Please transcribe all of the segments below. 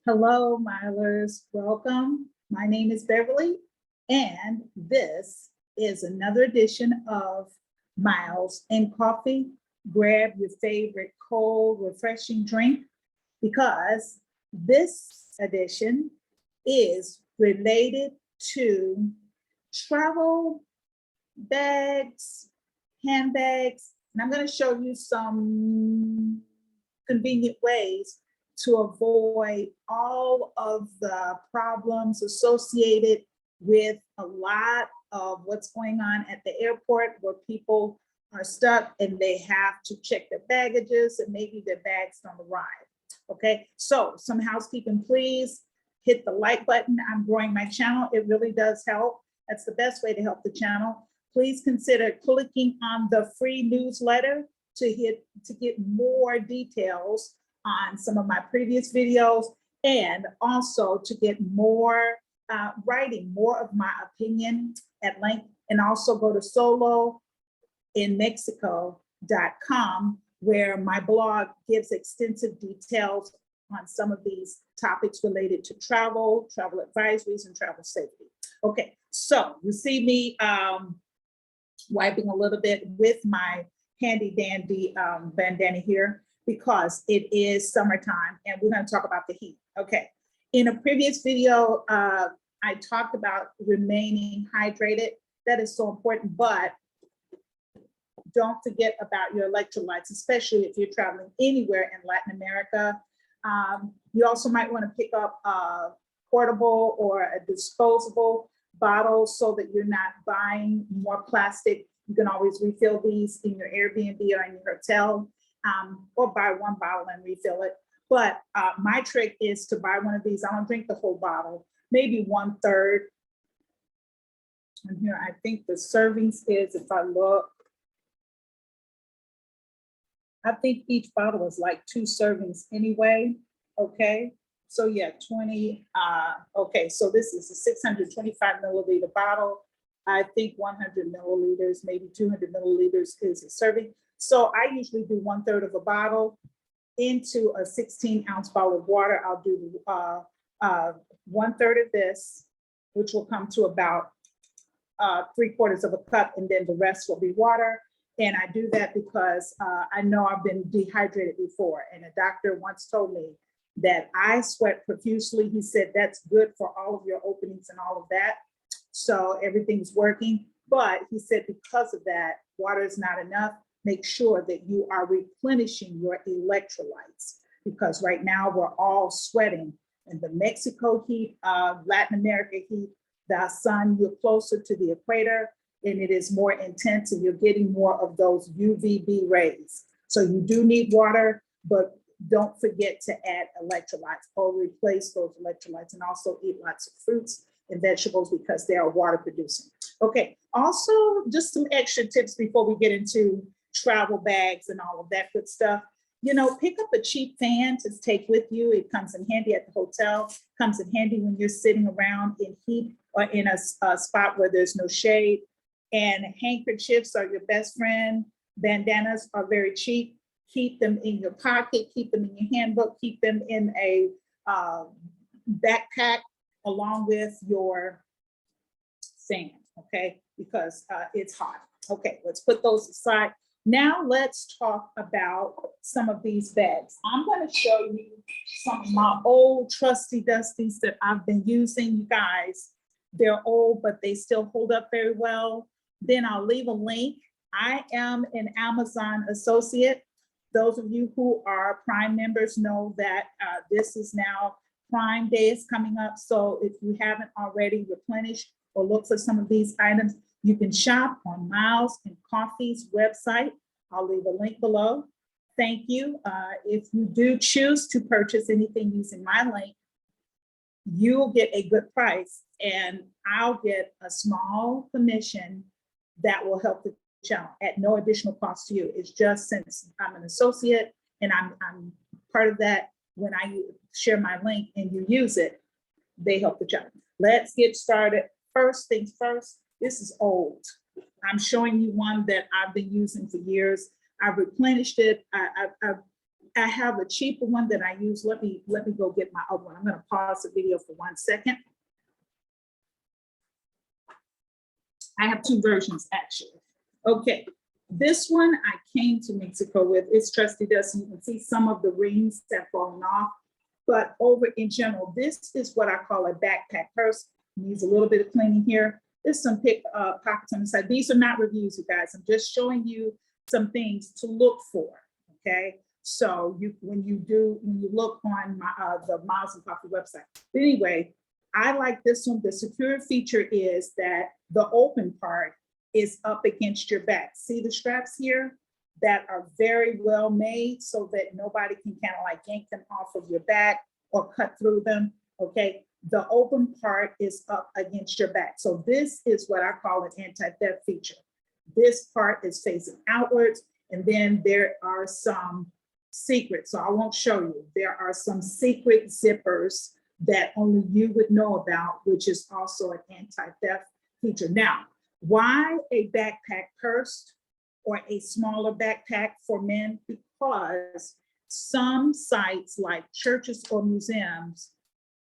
Hello, milers. Welcome. My name is Beverly, and this is another edition of Miles and Coffee. Grab your favorite cold, refreshing drink because this edition is related to travel bags, handbags, and I'm going to show you some convenient ways to avoid all of the problems associated with a lot of what's going on at the airport where people are stuck and they have to check their baggages and maybe their bags don't arrive. Okay, so some housekeeping, please hit the like button. I'm growing my channel. It really does help. That's the best way to help the channel. Please consider clicking on the free newsletter to get more details on some of my previous videos, and also to get more writing, more of my opinion at length, and also go to soloinmexico.com, where my blog gives extensive details on some of these topics related to travel advisories, and travel safety. Okay, so you see me wiping a little bit with my handy dandy bandana here, because it is summertime and we're going to talk about the heat. Okay, in a previous video, I talked about remaining hydrated. That is so important, but don't forget about your electrolytes, especially if you're traveling anywhere in Latin America. You also might want to pick up a portable or a disposable bottle so that you're not buying more plastic. You can always refill these in your Airbnb or in your hotel. Or buy one bottle and refill it. But my trick is to buy one of these. I don't drink the whole bottle, maybe 1/3. And here I think the servings is, if I look, I think each bottle is like 2 servings anyway. Okay, so yeah, 20. Okay, so this is a 625 milliliter bottle. I think 100 milliliters, maybe 200 milliliters is a serving. So I usually do 1/3 of a bottle into a 16-ounce bottle of water. I'll do 1/3 of this, which will come to about 3/4 of a cup, and then the rest will be water. And I do that because I know I've been dehydrated before, and a doctor once told me that I sweat profusely. He said that's good for all of your openings and all of that. So everything's working. But he said because of that, water is not enough. Make sure that you are replenishing your electrolytes, because right now we're all sweating in the Mexico heat, Latin America heat, the sun, you're closer to the equator and it is more intense and you're getting more of those UVB rays. So you do need water, but don't forget to add electrolytes or replace those electrolytes, and also eat lots of fruits and vegetables because they are water producing. Okay, also just some extra tips before we get into travel bags and all of that good stuff. You know, pick up a cheap fan to take with you. It comes in handy at the hotel, comes in handy when you're sitting around in heat or in a spot where there's no shade. And handkerchiefs are your best friend. Bandanas are very cheap. Keep them in your pocket, keep them in your handbook, keep them in a backpack along with your fan, okay? Because it's hot. Okay, let's put those aside. Now let's talk about some of these bags. I'm going to show you some of my old trusty dusties that I've been using. You guys, they're old, but they still hold up very well. Then I'll leave a link. I am an Amazon associate. Those of you who are Prime members know that this is now Prime Day is coming up. So if you haven't already replenished or look for some of these items, you can shop on Miles and Coffee's website. I'll leave a link below. Thank you. If you do choose to purchase anything using my link, you'll get a good price and I'll get a small commission that will help the channel at no additional cost to you. It's just since I'm an associate and I'm part of that, when I share my link and you use it, they help the channel. Let's get started. First things first, this is old. I'm showing you one that I've been using for years. I've replenished it. I've I have a cheaper one that I use. Let me go get my other one. I'm going to pause the video for 1 second. I have 2 versions actually. Okay, this one I came to Mexico with. It's trusty dust. You can see some of the rings that fallen off, but over in general, this is what I call a backpack purse. Needs a little bit of cleaning here. There's some pockets on the side. These are not reviews, you guys. I'm just showing you some things to look for. Okay, so when you look on the Miles and Coffee website. But anyway, I like this one. The secure feature is that the open part is up against your back. See the straps here that are very well made so that nobody can kind of like yank them off of your back or cut through them. Okay, the open part is up against your back. So this is what I call an anti-theft feature. This part is facing outwards, and then there are some secrets. So I won't show you. There are some secret zippers that only you would know about, which is also an anti-theft feature. Now, why a backpack purse or a smaller backpack for men? Because some sites like churches or museums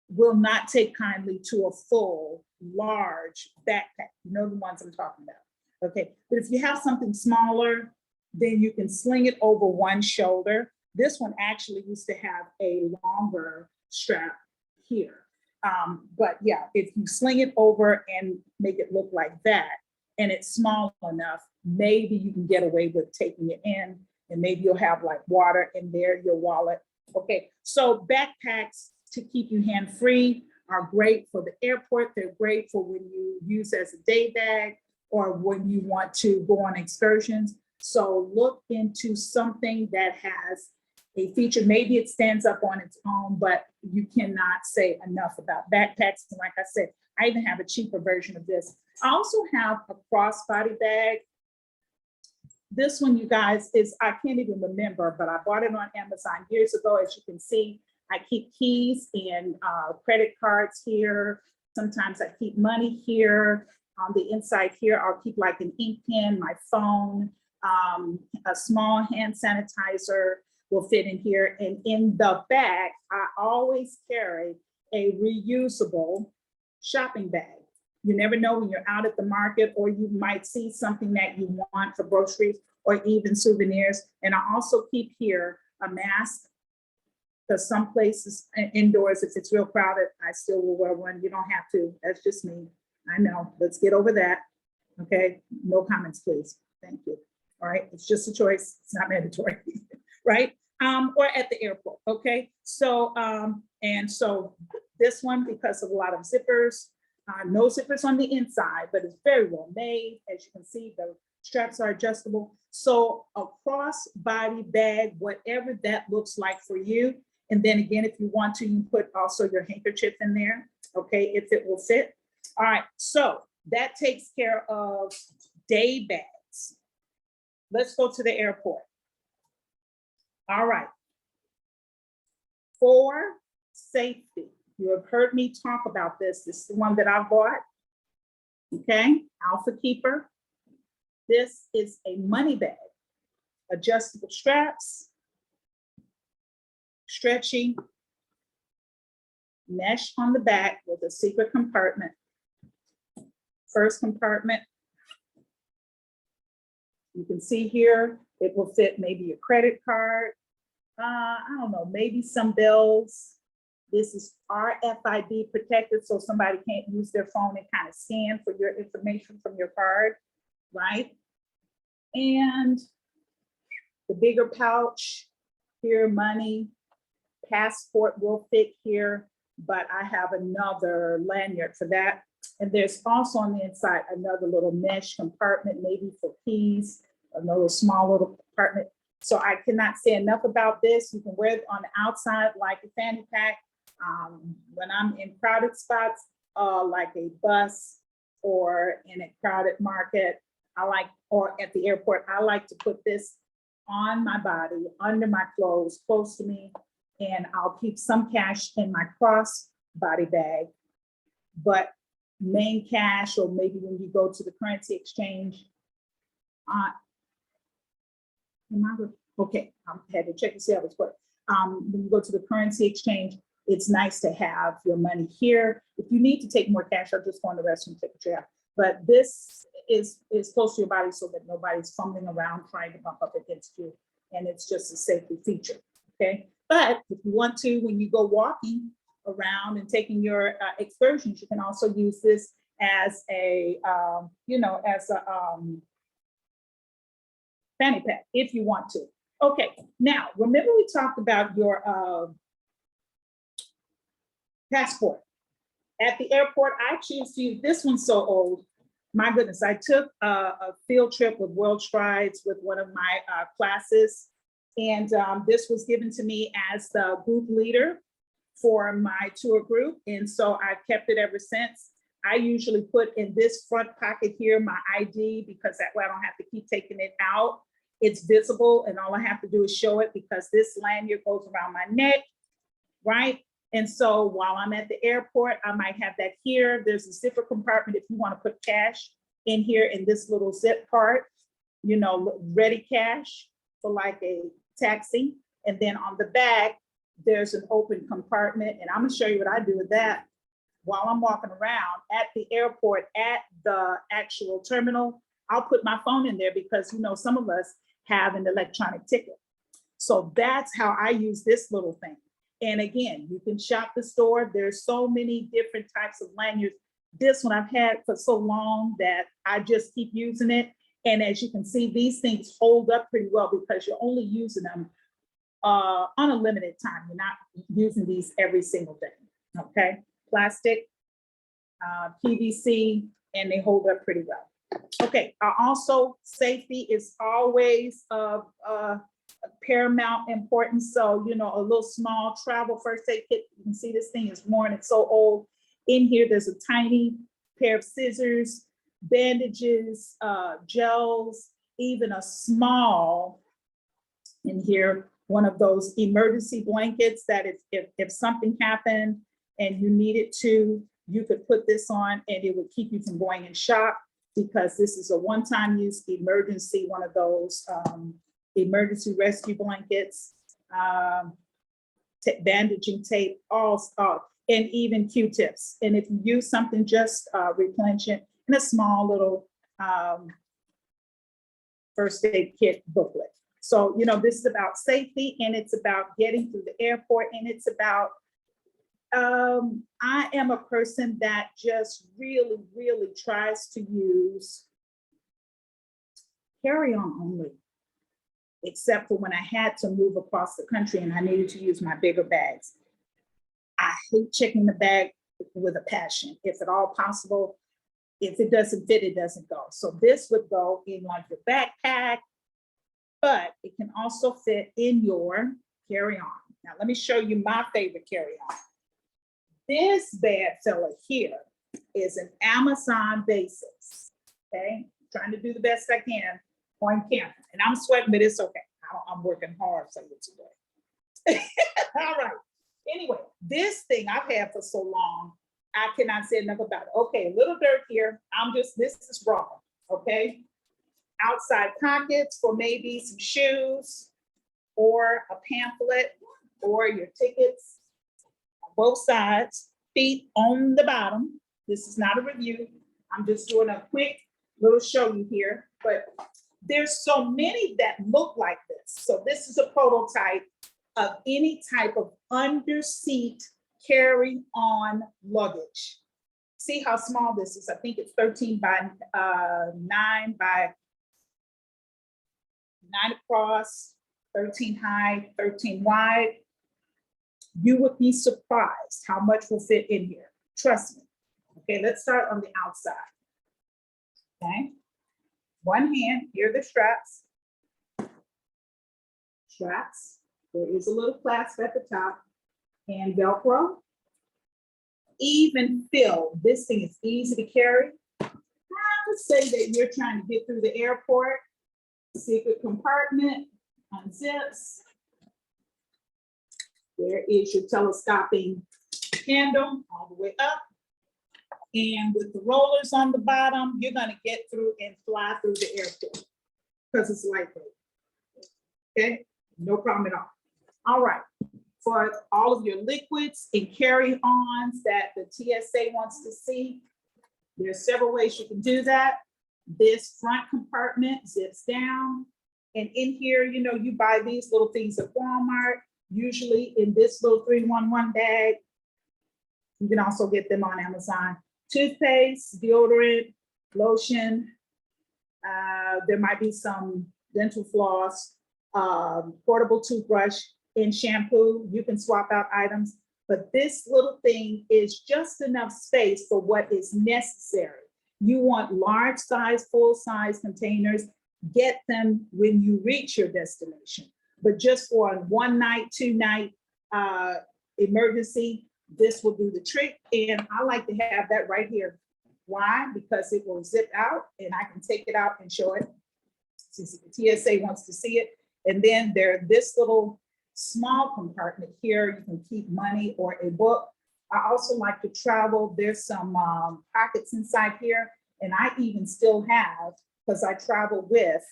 will not take kindly to a full, large backpack. You know the ones I'm talking about. Okay, but if you have something smaller, then you can sling it over one shoulder. This one actually used to have a longer strap here. But yeah, if you sling it over and make it look like that, and it's small enough, maybe you can get away with taking it in, and maybe you'll have like water in there, your wallet. Okay, so backpacks to keep you hand-free are great for the airport. They're great for when you use as a day bag or when you want to go on excursions. So look into something that has a feature. Maybe it stands up on its own, but you cannot say enough about backpacks. And like I said, I even have a cheaper version of this. I also have a crossbody bag. This one, you guys, is, I can't even remember, but I bought it on Amazon years ago. As you can see, I keep keys and credit cards here. Sometimes I keep money here. On the inside here, I'll keep like an ink pen, my phone, a small hand sanitizer will fit in here. And in the back, I always carry a reusable shopping bag. You never know when you're out at the market, or you might see something that you want for groceries or even souvenirs. And I also keep here a mask, because some places indoors, if it's real crowded, I still will wear one. You don't have to. That's just me. I know. Let's get over that. Okay. No comments, please. Thank you. All right. It's just a choice. It's not mandatory. Right. Or at the airport. Okay. So, and so this one, because of a lot of zippers, no zippers on the inside, but it's very well made. As you can see, the straps are adjustable. So a cross-body bag, whatever that looks like for you. And then again, if you want to, you can put also your handkerchief in there, okay, if it will fit. All right, so that takes care of day bags. Let's go to the airport. All right. For safety, you have heard me talk about this. This is the one that I bought. Okay, Alpha Keeper. This is a money bag, adjustable straps, stretchy, mesh on the back with a secret compartment. First compartment, you can see here, it will fit maybe your credit card. I don't know, maybe some bills. This is RFID protected, so somebody can't use their phone and kind of scan for your information from your card, right? And the bigger pouch here, money, passport will fit here, but I have another lanyard for that. And there's also on the inside another little mesh compartment, maybe for keys, another small little compartment. So I cannot say enough about this. You can wear it on the outside like a fanny pack. When I'm in crowded spots, like a bus or in a crowded market, or at the airport, I like to put this on my body, under my clothes, close to me, and I'll keep some cash in my cross body bag, but main cash, or maybe when you go to the currency exchange, Okay, I had to check to see how this works. When you go to the currency exchange, it's nice to have your money here. If you need to take more cash, I'll just go in the restroom, take a chair. But this is close to your body so that nobody's fumbling around trying to bump up against you. And it's just a safety feature, okay? But if you want to, when you go walking around and taking your excursions, you can also use this as a, fanny pack if you want to. Okay, now remember we talked about your passport. At the airport, I choose to use this one. So old. My goodness, I took a field trip with World Strides with one of my classes. And this was given to me as the group leader for my tour group. And so I've kept it ever since. I usually put in this front pocket here my ID because that way I don't have to keep taking it out. It's visible and all I have to do is show it because this lanyard goes around my neck, right? And so while I'm at the airport, I might have that here. There's a zipper compartment if you want to put cash in here in this little zip part, you know, ready cash for like a taxi. And then on the back, there's an open compartment. And I'm gonna show you what I do with that while I'm walking around at the airport, at the actual terminal. I'll put my phone in there because, you know, some of us have an electronic ticket. So that's how I use this little thing. And again, you can shop the store. There's so many different types of lanyards. This one I've had for so long that I just keep using it. And as you can see, these things hold up pretty well because you're only using them on a limited time. You're not using these every single day, okay? Plastic, PVC, and they hold up pretty well. Okay, also safety is always of paramount importance. So, you know, a little small travel first aid kit. You can see this thing is worn, it's so old. In here, there's a tiny pair of scissors, bandages, gels, even a small, in here, one of those emergency blankets that if something happened and you needed to, you could put this on and it would keep you from going in shock because this is a one-time use emergency, one of those emergency rescue blankets, bandaging tape, all and even Q-tips. And if you use something, just replenish it in a small little first aid kit booklet. So, you know, this is about safety and it's about getting through the airport and it's about, I am a person that just really, really tries to use carry-on only, except for when I had to move across the country and I needed to use my bigger bags. I hate checking the bag with a passion. If at all possible, if it doesn't fit, it doesn't go. So this would go in like your backpack, but it can also fit in your carry-on. Now, let me show you my favorite carry-on. This bad fella here is an Amazon Basics, okay? Trying to do the best I can on camera. And I'm sweating, but it's okay. I'm working hard for you today. All right. Anyway, this thing I've had for so long, I cannot say enough about it. Okay, a little dirt here. This is raw, okay? Outside pockets for maybe some shoes or a pamphlet or your tickets on both sides, feet on the bottom. This is not a review. I'm just doing a quick little show you here, but there's so many that look like this. So this is a prototype of any type of underseat carry-on luggage. See how small this is. I think it's 13 by 9 by 9 across, 13 high, 13 wide. You would be surprised how much will fit in here. Trust me. Okay, let's start on the outside. Okay, one hand, here are the straps. Straps. There is a little clasp at the top and Velcro. Even fill, this thing is easy to carry. I would say that you're trying to get through the airport, secret compartment, unzips. There is your telescoping handle all the way up. And with the rollers on the bottom, you're gonna get through and fly through the airport because it's lightweight. Okay, no problem at all. All right, for all of your liquids and carry-ons that the TSA wants to see, there's several ways you can do that. This front compartment zips down. And in here, you know, you buy these little things at Walmart, usually in this little 3-in-1 bag. You can also get them on Amazon. Toothpaste, deodorant, lotion. There might be some dental floss, portable toothbrush, and shampoo. You can swap out items, but this little thing is just enough space for what is necessary. You want large size, full size containers. Get them when you reach your destination. But just for a 1-night, 2-night emergency, this will do the trick. And I like to have that right here. Why? Because it will zip out and I can take it out and show it since the TSA wants to see it. And then there's this little small compartment here. You can keep money or a book. I also like to travel. There's some pockets inside here. And I even still have, because I travel with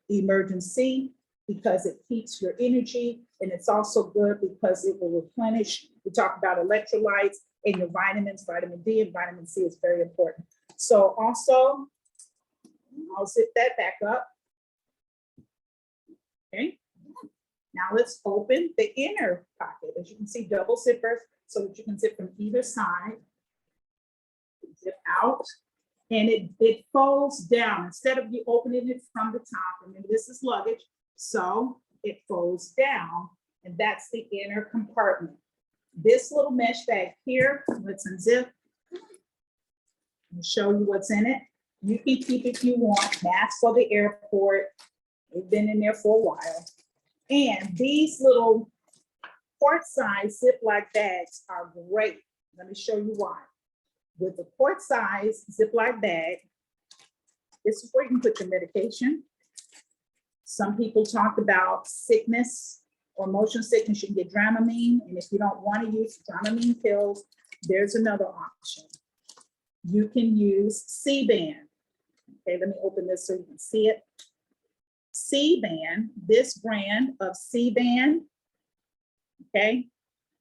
emergency, because it keeps your energy, and it's also good because it will replenish. We talk about electrolytes and your vitamins, vitamin D and vitamin C is very important. So also, I'll zip that back up. Okay, now let's open the inner pocket. As you can see, double zippers so that you can zip from either side. Zip out. And it folds down. Instead of you opening it from the top, remember this is luggage, so it folds down, and that's the inner compartment. This little mesh bag here, let's unzip and show you what's in it. You can keep it if you want. Masks for the airport. They've been in there for a while. And these little quart-size Ziploc bags are great. Let me show you why. With the quart-size Ziploc bag, this is where you can put your medication. Some people talk about sickness or motion sickness. You can get Dramamine, and if you don't want to use Dramamine pills, there's another option. You can use C-band. Okay, let me open this so you can see it. C-band, this brand of C-band, okay,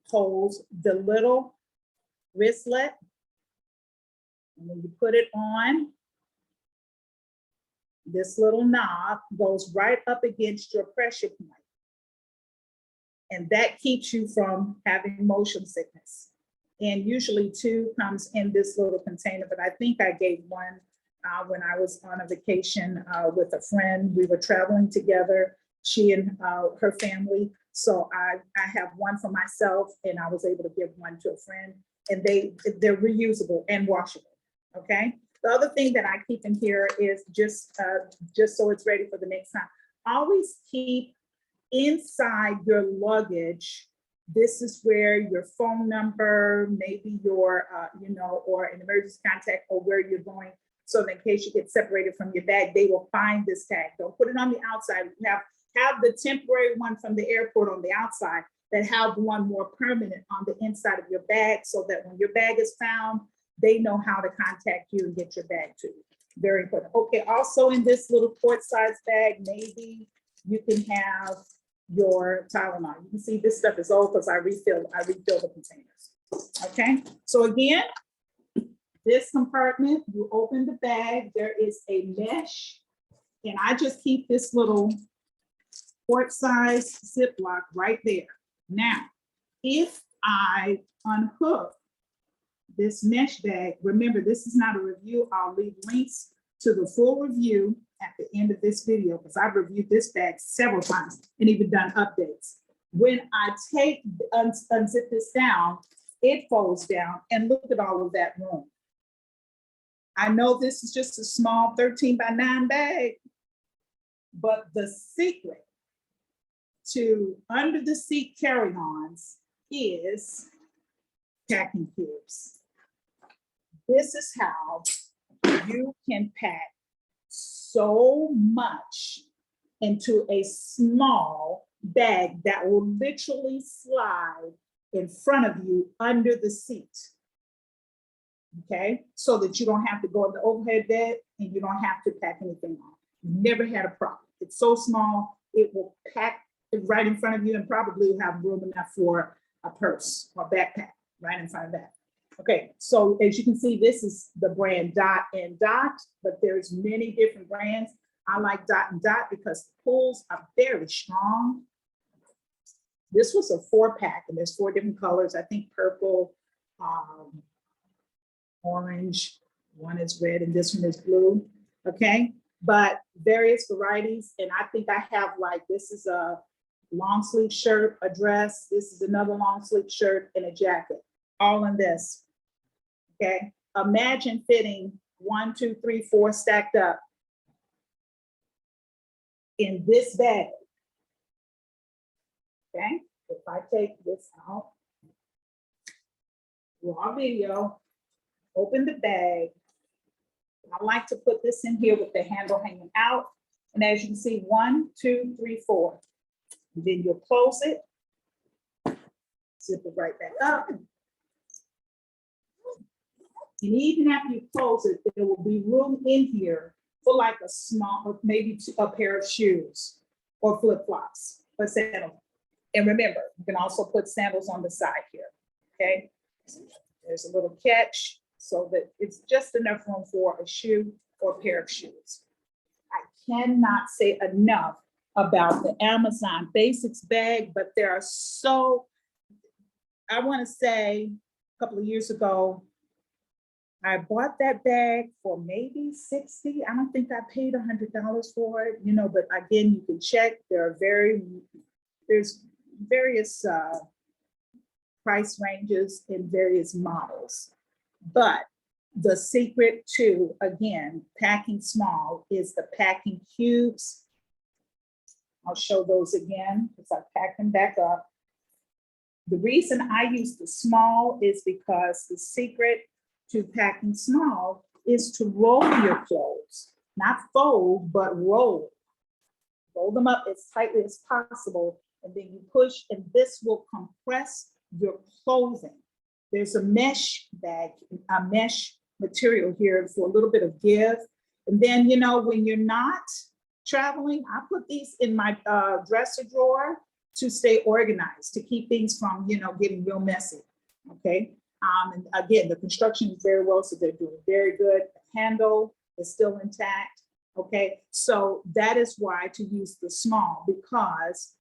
holds the little wristlet. And when you put it on, this little knob goes right up against your pressure point. And that keeps you from having motion sickness. And usually 2 comes in this little container, but I think I gave one when I was on a vacation with a friend. We were traveling together, she and her family. So I have one for myself, and I was able to give one to a friend, and they're reusable and washable. Okay. The other thing that I keep in here is just so it's ready for the next time. Always keep inside your luggage. This is where your phone number, maybe your, or an emergency contact, or where you're going. So that in case you get separated from your bag, they will find this tag. Don't put it on the outside. Have the temporary one from the airport on the outside, that have one more permanent on the inside of your bag, so that when your bag is found, they know how to contact you and get your bag to you. Very important. Okay, also in this little quart-size bag, maybe you can have your Tylenol. You can see this stuff is old because I refill the containers. Okay, so again, this compartment, you open the bag, there is a mesh, and I just keep this little quart-size Ziploc right there. Now, if I unhook this mesh bag, remember, this is not a review. I'll leave links to the full review at the end of this video, because I've reviewed this bag several times and even done updates. When I unzip this down, it folds down, and look at all of that room. I know this is just a small 13x9 bag, but the secret to under the seat carry-ons is packing cubes. This is how you can pack so much into a small bag that will literally slide in front of you under the seat. Okay, so that you don't have to go in the overhead bed and you don't have to pack anything on. Never had a problem. It's so small, it will pack right in front of you, and probably have room enough for a purse or backpack right in front of that. Okay, so as you can see, this is the brand Dot and Dot, but there's many different brands. I like Dot and Dot because the pulls are very strong. This was a 4-pack, and there's 4 different colors. I think purple, orange, one is red, and this one is blue. Okay, but various varieties. And I think I have, like, this is a long sleeve shirt, a dress. This is another long sleeve shirt and a jacket, all in this. Okay, imagine fitting 1, 2, 3, 4 stacked up in this bag. Okay, if I take this out, raw video, open the bag. I like to put this in here with the handle hanging out. And as you can see, 1, 2, 3, 4. And then you'll close it, zip it right back up. And even after you close it, there will be room in here for like a small, maybe a pair of shoes or flip-flops or sandals. And remember, you can also put sandals on the side here, okay? There's a little catch so that it's just enough room for a shoe or a pair of shoes. I cannot say enough about the Amazon Basics bag, but there are so, I want to say a couple of years ago, I bought that bag for maybe $60. I don't think I paid $100 for it, you know, but again, you can check. There's various price ranges in various models. But the secret to, again, packing small is the packing cubes. I'll show those again because I packed them back up. The reason I use the small is because the secret to packing small is to roll your clothes, not fold, but roll. Roll them up as tightly as possible, and then you push, and this will compress your clothing. There's a mesh bag, a mesh material here for a little bit of give. And then, you know, when you're not traveling, I put these in my dresser drawer to stay organized, to keep things from, you know, getting real messy, okay? And again, the construction is very well, so they're doing very good. The handle is still intact, okay? So that is why to use the small, because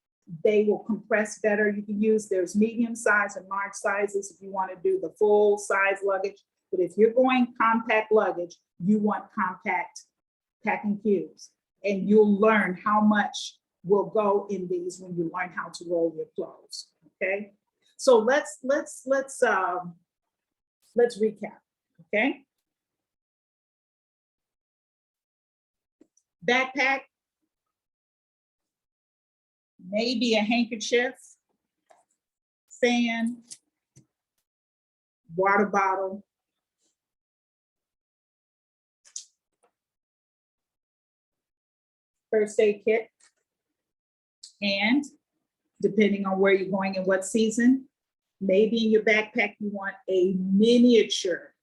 they will compress better. You can use, there's medium size and large sizes if you want to do the full size luggage. But if you're going compact luggage, you want compact packing cubes. And you'll learn how much will go in these when you learn how to roll your clothes, okay? So let's recap, okay? Backpack, maybe a handkerchief, fan, water bottle, first aid kit, and depending on where you're going and what season, maybe in your backpack you want a miniature.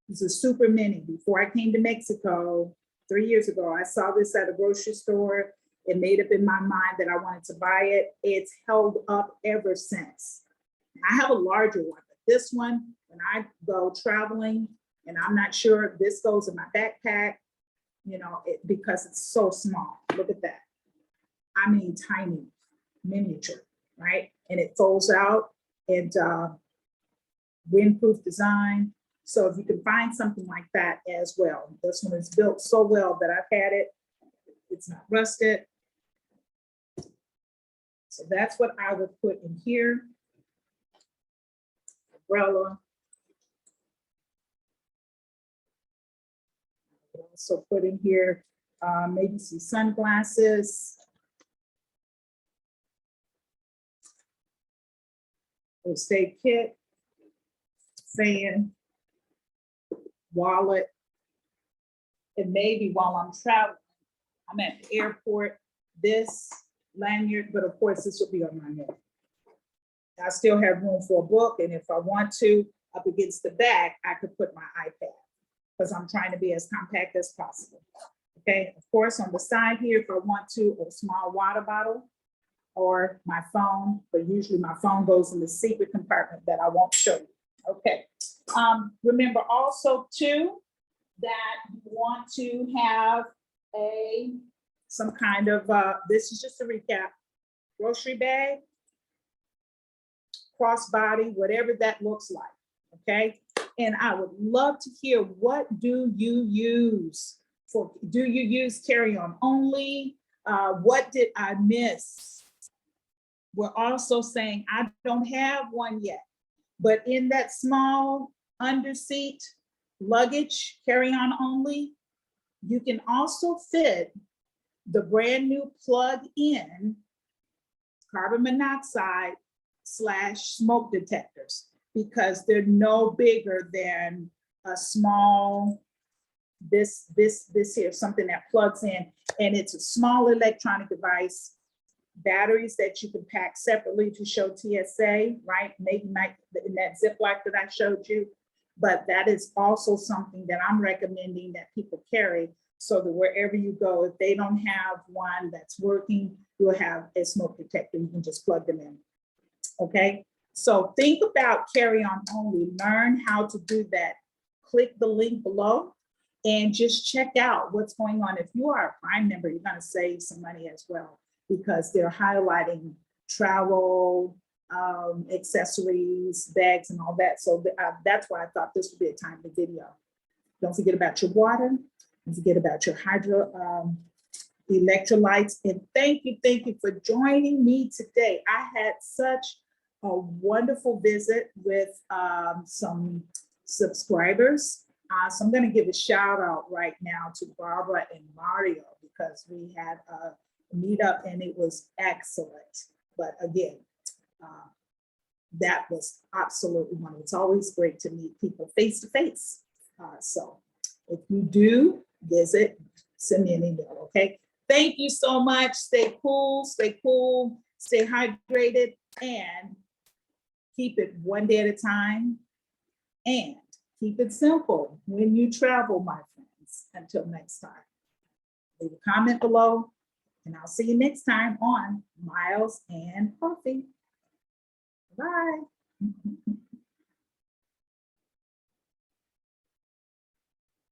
It's a super mini. Before I came to Mexico 3 years ago, I saw this at a grocery store. It made up in my mind that I wanted to buy it. It's held up ever since. I have a larger one, but this one, when I go traveling and I'm not sure if this goes in my backpack, you know, because it's so small. Look at that. I mean, tiny, miniature, right? And it folds out, and windproof design. So if you can find something like that as well. This one is built so well that I've had it. It's not rusted. So that's what I would put in here. Umbrella. I would also put in here maybe some sunglasses. First aid kit, fan, wallet, and maybe while I'm traveling, I'm at the airport, this lanyard, but of course this will be on my neck. I still have room for a book, and if I want to, up against the back, I could put my iPad because I'm trying to be as compact as possible. Okay, of course, on the side here, if I want to, a small water bottle. or my phone, but usually my phone goes in the secret compartment that I won't show you. Okay. Remember also too, that you want to have some kind of, this is just a recap, grocery bag, crossbody, whatever that looks like, okay? And I would love to hear, what do you use for, do you use carry-on only? What did I miss? We're also saying, I don't have one yet, but in that small underseat luggage, carry-on only, you can also fit the brand new plug-in carbon monoxide / smoke detectors, because they're no bigger than a small, this here, something that plugs in, and it's a small electronic device, batteries that you can pack separately to show TSA, right? Maybe in that Ziploc that I showed you, but that is also something that I'm recommending that people carry, so that wherever you go, if they don't have one that's working, you'll have a smoke detector. You can just plug them in, okay? So think about carry-on only, learn how to do that. Click the link below and just check out what's going on. If you are a Prime member, you're gonna save some money as well, because they're highlighting travel, accessories, bags, and all that. So that's why I thought this would be a timely video. Don't forget about your water. Don't forget about your electrolytes. And thank you for joining me today. I had such a wonderful visit with some subscribers. So I'm going to give a shout out right now to Barbara and Mario, because we had a meetup and it was excellent. But again, that was absolutely wonderful. It's always great to meet people face to face. So if you do visit, send me an email, okay? Thank you so much. Stay cool, stay hydrated, and keep it one day at a time. And keep it simple when you travel, my friends. Until next time, leave a comment below, and I'll see you next time on Miles and Coffee. Bye.